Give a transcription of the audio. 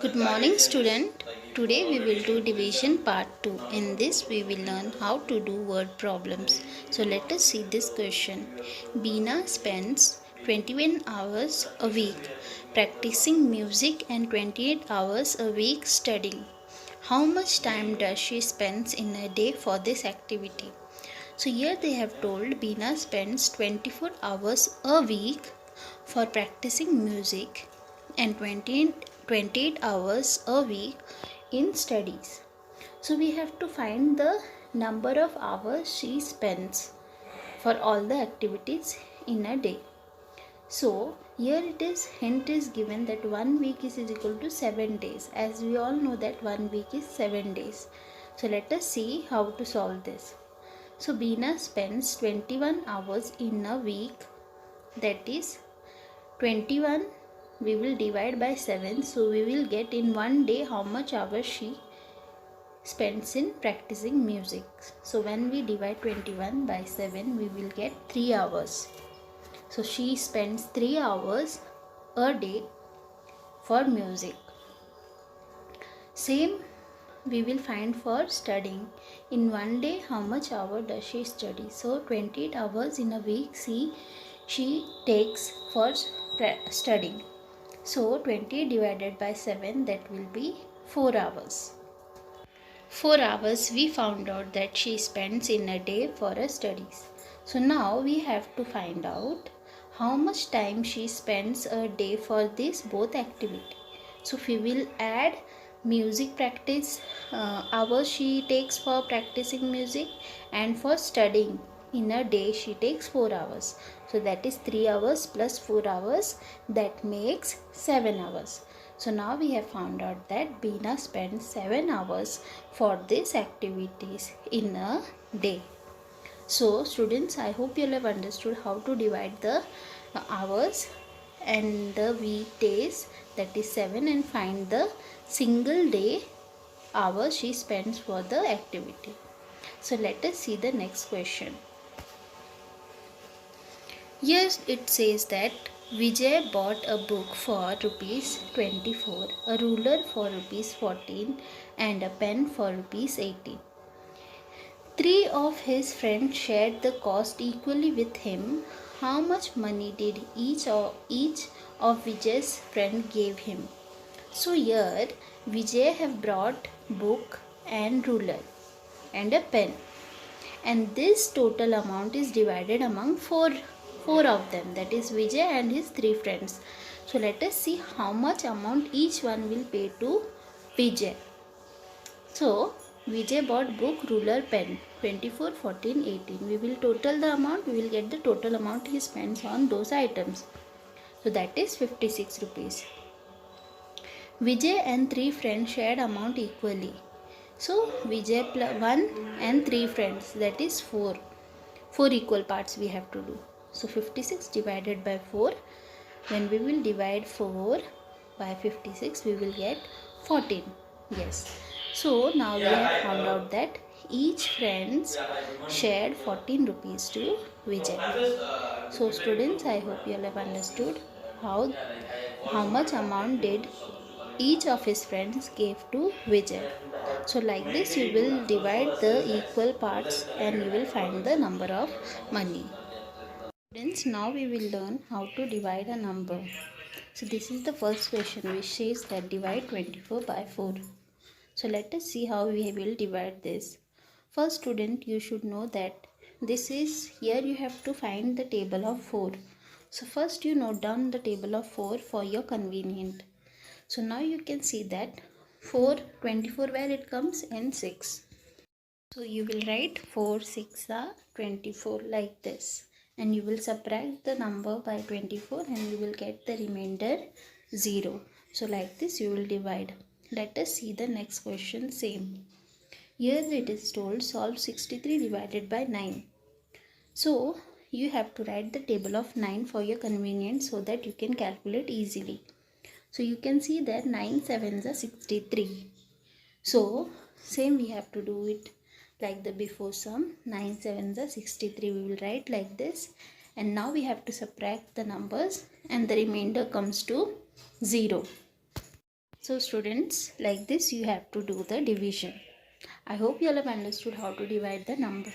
Good morning student. Today we will do division part 2. In this we will learn how to do word problems. So let us see this question. Beena spends 21 hours a week practicing music and 28 hours a week studying. How much time does she spend in a day for this activity? So here they have told Beena spends 24 hours a week for practicing music and 28 hours a week in studies. So we have to find the number of hours she spends for all the activities in a day. So here it is hint is given that 1 week is equal to 7 days, as we all know that 1 week is 7 days. So let us see how to solve this. So Beena spends 21 hours in a week, that is 21 we will divide by 7, so we will get in one day how much hours she spends in practicing music. So when we divide 21 by 7 we will get 3 hours. So she spends 3 hours a day for music. Same we will find for studying. In one day how much hour does she study? So 28 hours in a week she takes for studying. So 20 divided by 7, that will be 4 hours. 4 hours we found out that she spends in a day for her studies. So now we have to find out how much time she spends a day for this both activity. So we will add music practice hours she takes for practicing music, and for studying in a day she takes 4 hours. So that is 3 hours plus 4 hours, that makes 7 hours. So now we have found out that Beena spends 7 hours for these activities in a day. So students, I hope you have understood how to divide the hours and the weekdays, that is 7, and find the single day hours she spends for the activity. So let us see the next question. Yes, it says that Vijay bought a book for rupees 24, a ruler for rupees 14, and a pen for rupees 18. Three of his friends shared the cost equally with him. How much money did each of Vijay's friend gave him? So here Vijay have brought book and ruler and a pen, and this total amount is divided among four of them, that is Vijay and his three friends. So let us see how much amount each one will pay to Vijay. So Vijay bought book, ruler, pen 24, 14, 18. We will total the amount, we will get the total amount he spends on those items. So that is 56 rupees. Vijay and three friends shared amount equally. So Vijay plus 1 and 3 friends, that is 4. 4 equal parts we have to do. So 56 divided by 4. When we will divide 4 by 56, we will get 14. Yes. So now we have found out that each friends shared 14 rupees to Vijay. So students, I hope you all have understood how much amount did each of his friends gave to Vijay. So like this you will divide the equal parts and you will find the number of money. Students, now we will learn how to divide a number. So this is the first question, which says that divide 24 by 4. So let us see how we will divide this. First student, you should know that this is, here you have to find the table of 4. So first you note down the table of 4 for your convenient. So now you can see that 24 where it comes in 6. So you will write 4 6 are 24 like this, and you will subtract the number by 24 and you will get the remainder 0. So like this you will divide. Let us see the next question. Same. Here it is told solve 63 divided by 9. So you have to write the table of 9 for your convenience so that you can calculate easily. So you can see that 9 sevens are 63. So same we have to do it like the before sum. 9 sevens are 63. We will write like this, and now we have to subtract the numbers and the remainder comes to 0. So students, like this you have to do the division. I hope you all have understood how to divide the number.